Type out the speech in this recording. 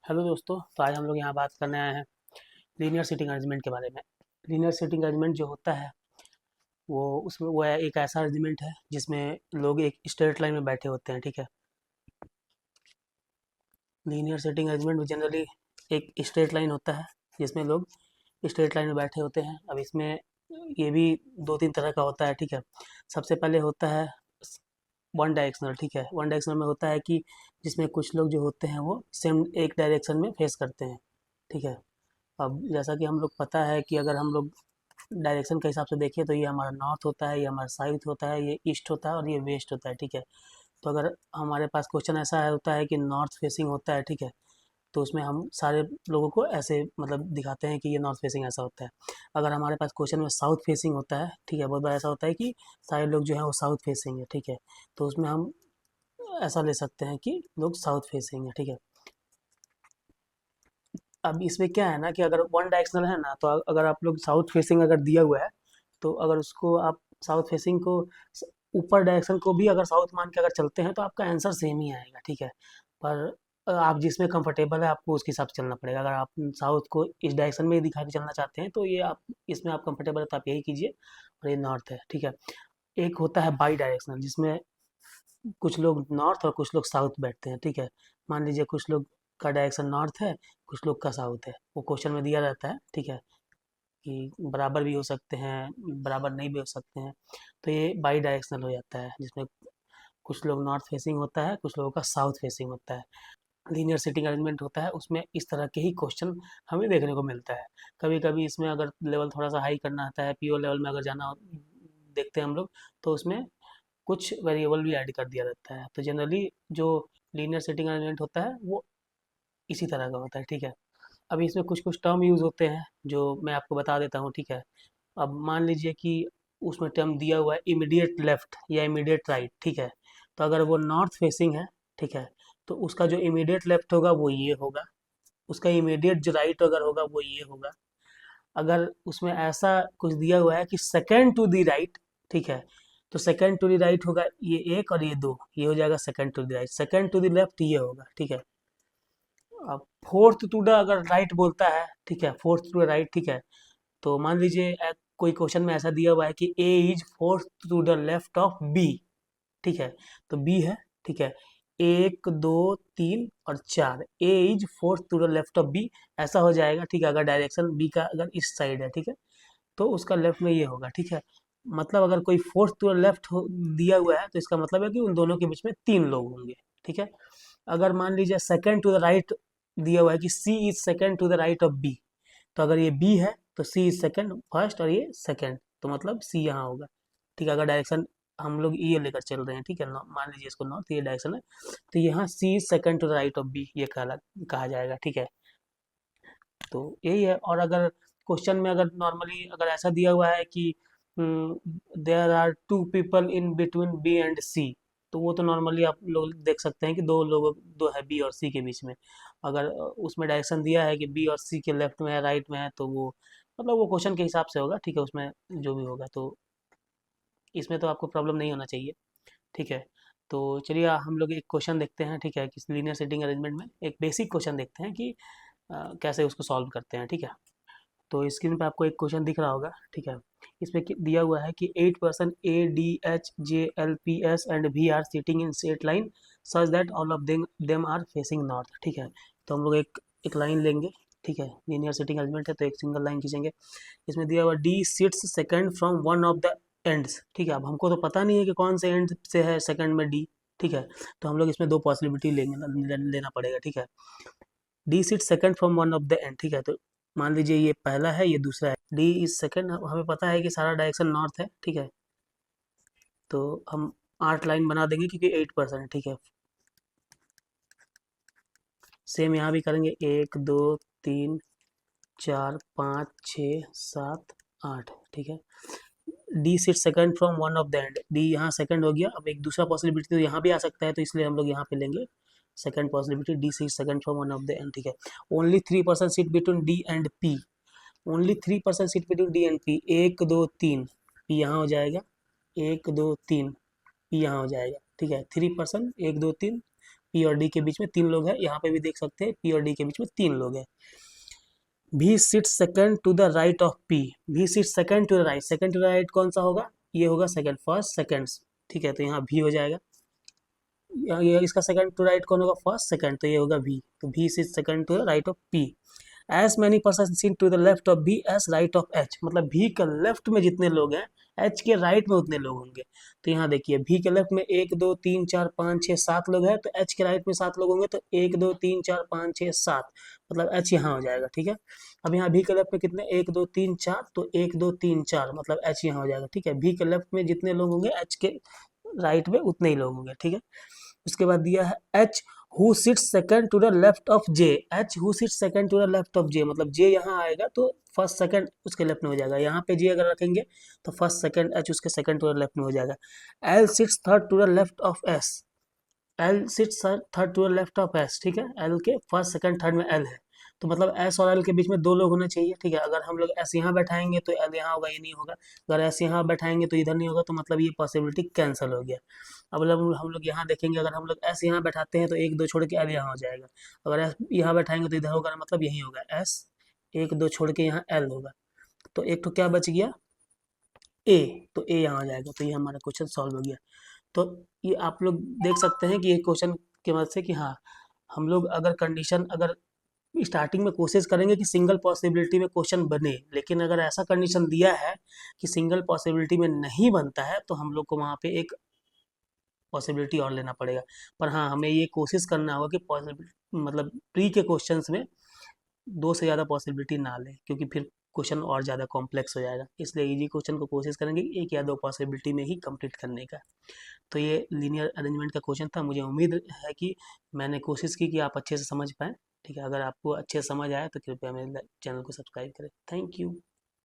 Hello दोस्तों, तो आज हम लोग यहाँ बात करने आए हैं लीनियर सीटिंग अरेंजमेंट के बारे में। लीनियर सीटिंग अरेंजमेंट जो होता है वो एक ऐसा अरेंजमेंट है जिसमें लोग एक स्ट्रेट लाइन में बैठे होते हैं। ठीक है, लीनियर सीटिंग अरेंजमेंट में जनरली एक स्ट्रेट लाइन होता है जिसमें लोग स्ट्रेट लाइन में बैठे होते हैं। अब इसमें ये भी दो तीन तरह का होता है। ठीक है, सबसे पहले होता है वन डायरेक्शनल। ठीक है, वन डायरेक्शनल में होता है कि जिसमें कुछ लोग जो होते हैं वो सेम एक डायरेक्शन में फेस करते हैं। ठीक है, अब जैसा कि हम लोग पता है कि अगर हम लोग डायरेक्शन के हिसाब से देखें तो ये हमारा नॉर्थ होता है, ये हमारा साउथ होता है, ये ईस्ट होता है और ये वेस्ट होता है। ठीक है, तो अगर हमारे पास क्वेश्चन ऐसा है होता है कि नॉर्थ फेसिंग होता है, ठीक है, तो उसमें हम सारे लोगों को ऐसे मतलब दिखाते हैं कि ये नॉर्थ फेसिंग ऐसा होता है। अगर हमारे पास क्वेश्चन में साउथ फेसिंग होता है, ठीक है, बहुत बार ऐसा होता है कि सारे लोग जो हैं वो साउथ फेसिंग है। ठीक है, तो उसमें हम ऐसा ले सकते हैं कि लोग साउथ फेसिंग है। ठीक है, अब इसमें क्या है ना कि अगर वन डायरेक्शनल है ना, तो अगर आप लोग साउथ फेसिंग अगर दिया हुआ है तो अगर उसको आप साउथ फेसिंग को ऊपर डायरेक्शन को भी अगर साउथ मान के अगर चलते हैं तो आपका आंसर सेम ही आएगा। ठीक है, पर आप जिसमें कंफर्टेबल है आपको उसके हिसाब से चलना पड़ेगा। अगर आप साउथ को इस डायरेक्शन में ही दिखा के चलना चाहते हैं तो ये आप इसमें आप कंफर्टेबल है तो आप यही कीजिए, और ये नॉर्थ है। ठीक है, एक होता है बाई डायरेक्शनल जिसमें कुछ लोग नॉर्थ और कुछ लोग साउथ बैठते हैं। ठीक है, मान लीजिए कुछ लोग का डायरेक्शन नॉर्थ है, कुछ लोग का साउथ है, वो क्वेश्चन में दिया रहता है। ठीक है, कि बराबर भी हो सकते हैं, बराबर नहीं भी हो सकते हैं, तो ये बाई डायरेक्शनल हो जाता है जिसमें कुछ लोग नॉर्थ फेसिंग होता है, कुछ लोगों का साउथ फेसिंग होता है। लीनियर सीटिंग अरेंजमेंट होता है, उसमें इस तरह के ही क्वेश्चन हमें देखने को मिलता है। कभी कभी इसमें अगर लेवल थोड़ा सा हाई करना होता है, पीओ लेवल में अगर देखते हैं हम लोग, तो उसमें कुछ वेरिएबल भी ऐड कर दिया जाता है। तो जनरली जो लीनियर सेटिंग अरेंजमेंट होता है वो इसी तरह का होता है। ठीक है, अभी इसमें कुछ कुछ टर्म यूज़ होते हैं जो मैं आपको बता देता हूँ। ठीक है, अब मान लीजिए कि उसमें टर्म दिया हुआ है इमीडिएट लेफ्ट या इमीडिएट राइट। ठीक है, तो अगर वो नॉर्थ फेसिंग है, ठीक है, तो उसका जो इमीडिएट लेफ्ट होगा वो ये होगा, उसका इमीडिएट जो राइट अगर होगा वो ये होगा। अगर उसमें ऐसा कुछ दिया हुआ है कि सेकेंड टू दी राइट, ठीक है, तो सेकेंड टू दी राइट होगा ये एक और ये दो, ये हो जाएगा second to the right. Second to the left ये होगा। ठीक है, अब फोर्थ टू द अगर राइट बोलता है, ठीक है, फोर्थ टू द राइट, ठीक है, तो मान लीजिए कोई क्वेश्चन में ऐसा दिया हुआ है कि A is fourth to the left of B. ठीक है, तो बी है। ठीक है, एक दो तीन और चार, A is fourth to the left of B, ऐसा हो जाएगा। ठीक है, अगर डायरेक्शन बी का अगर इस साइड है, ठीक है, तो उसका लेफ्ट में ये होगा। ठीक है, मतलब अगर कोई फोर्थ टू लेफ्ट दिया हुआ है तो इसका मतलब है कि उन दोनों के बीच में तीन लोग होंगे। ठीक है, अगर मान लीजिए सेकंड टू द राइट दिया हुआ है कि C is second to the right of B, तो अगर ये बी है तो सी इज सेकंड फर्स्ट और ये सेकंड, तो मतलब सी यहाँ होगा। ठीक है, अगर डायरेक्शन हम लोग ये लेकर चल रहे हैं, ठीक है, मान लीजिए इसको नॉर्थ, ये डायरेक्शन है, तो यहाँ C is second to the right of B ये कहा जाएगा। ठीक है, तो यही है। और अगर क्वेश्चन में अगर नॉर्मली अगर ऐसा दिया हुआ है कि there are two people in between B and C, तो वो तो नॉर्मली आप लोग देख सकते हैं कि दो है बी और सी के बीच में। अगर उसमें डायरेक्शन दिया है कि बी और सी के लेफ्ट में है, राइट में है, तो वो मतलब वो क्वेश्चन के हिसाब से होगा। ठीक है, उसमें जो भी होगा, तो इसमें तो आपको प्रॉब्लम नहीं होना चाहिए। ठीक है, तो चलिए हम लोग एक क्वेश्चन देखते हैं। ठीक है, कि लीनियर सेटिंग अरेंजमेंट में एक बेसिक क्वेश्चन देखते हैं कि कैसे उसको सॉल्व करते हैं। ठीक है, तो स्क्रीन पे आपको एक क्वेश्चन दिख रहा होगा। ठीक है, इसमें दिया हुआ है कि 8 person A D H J L P S and we are sitting in straight line such that all of them are facing north. ठीक है, तो हम लोग एक एक लाइन लेंगे। ठीक है, लीनियर सिटिंग अरेंजमेंट है तो एक सिंगल लाइन खींचेंगे। इसमें दिया हुआ D sits second from one of the ends. ठीक है, अब हमको तो पता नहीं है कि कौन से एंड से है सेकंड में डी। ठीक है, तो हम लोग इसमें दो पॉसिबिलिटी लेना पड़ेगा। ठीक है, D seat second from one of the end. ठीक है, तो मान लीजिए ये पहला है, ये दूसरा है, डी इज सेकंड, हमें पता है कि सारा डायरेक्शन नॉर्थ है। ठीक है, तो हम 8 लाइन बना देंगे क्योंकि 8 पर्सन है। ठीक है, सेम यहाँ भी करेंगे, एक दो तीन चार पाँच छः सात आठ। ठीक है, D seat second from one of the end, D यहाँ सेकंड हो गया। अब एक दूसरा पॉसिबिलिटी तो यहाँ भी आ सकता है, तो इसलिए हम लोग यहाँ पे लेंगे second possibility, D seat second from one of the end. ठीक है, only 3 person seat between D and P, only 3 person seat between D and P, एक दो तीन, पी यहाँ हो जाएगा, एक दो तीन, पी यहाँ हो जाएगा। ठीक है, 3 पर्सन एक दो तीन, पी और डी के बीच में 3 लोग हैं, यहाँ पे भी देख सकते हैं पी और डी के बीच में 3 लोग हैं। B sit second to the right of P, B sit second to the right, second to the right कौन सा होगा, ये होगा सेकंड, फर्स्ट सेकंड, ठीक है, तो यहाँ भी हो जाएगा। ये इसका सेकंड टू राइट कौन होगा, फर्स्ट सेकंड, तो ये होगा भी, तो B sit second to the right of P. As many person sit to the left of B as right of H, मतलब भी के लेफ्ट में जितने लोग हैं एच के राइट में उतने लोग होंगे। तो यहाँ देखिए भी के लेफ्ट में 1 2 3 4 5 6 7 लोग हैं, तो एच के राइट में 7 लोग होंगे, तो 1 2 3 4 5 6 7, मतलब एच यहाँ हो जाएगा, ठीक है। अब यहाँ भी के लेफ्ट में कितने, 1 2 3 4, तो 1 2 3 4, मतलब एच यहाँ हो जाएगा, ठीक है। भी के लेफ्ट में जितने लोग होंगे एच के राइट में उतने ही लोग होंगे, ठीक है। उसके बाद दिया है H who sits second to the left of J, H who sits second to the left of J, मतलब जे यहाँ आएगा तो फर्स्ट सेकंड उसके लेफ्ट में हो जाएगा, यहाँ पे जे अगर रखेंगे तो फर्स्ट सेकंड एच उसके सेकंड टू द लेफ्ट में हो जाएगा। L sits third to the left of S, L sits third to the left of S, ठीक है, एल के फर्स्ट सेकंड थर्ड में एल है, तो मतलब एस और एल के बीच में 2 लोग होने चाहिए, ठीक है। अगर हम लोग एस यहाँ बैठाएंगे तो एल यहाँ होगा, ये नहीं होगा, अगर एस यहाँ बैठाएंगे तो इधर नहीं होगा, तो मतलब ये पॉसिबिलिटी कैंसिल हो गया। अब हम लोग यहाँ देखेंगे, अगर हम लोग एस यहाँ बैठाते हैं तो 1 2 छोड़ के एल यहाँ हो जाएगा, अगर एस यहाँ बैठाएंगे तो इधर होगा, मतलब यही होगा एस, 1 2 छोड़ के यहाँ एल होगा, तो एक तो क्या बच गया, ए, तो ए यहाँ आ जाएगा, तो ये हमारा क्वेश्चन सॉल्व हो गया। तो ये आप लोग देख सकते हैं कि ये क्वेश्चन की मदद से कि हाँ, हम लोग अगर कंडीशन, अगर स्टार्टिंग में कोशिश करेंगे कि सिंगल पॉसिबिलिटी में क्वेश्चन बने, लेकिन अगर ऐसा कंडीशन दिया है कि सिंगल पॉसिबिलिटी में नहीं बनता है, तो हम लोग को वहाँ पे एक पॉसिबिलिटी और लेना पड़ेगा। पर हाँ, हमें ये कोशिश करना होगा कि पॉसिबिलिटी मतलब प्री के क्वेश्चंस में 2 से ज़्यादा पॉसिबिलिटी ना लें, क्योंकि फिर क्वेश्चन और ज़्यादा कॉम्प्लेक्स हो जाएगा, इसलिए इजी क्वेश्चन को कोशिश करेंगे 1 या 2 पॉसिबिलिटी में ही कंप्लीट करने का। तो ये लीनियर अरेंजमेंट का क्वेश्चन था, मुझे उम्मीद है कि मैंने कोशिश की कि आप अच्छे से समझ पाएँ, ठीक है। अगर आपको अच्छे से समझ आया तो कृपया मेरे चैनल को सब्सक्राइब करें। Thank you.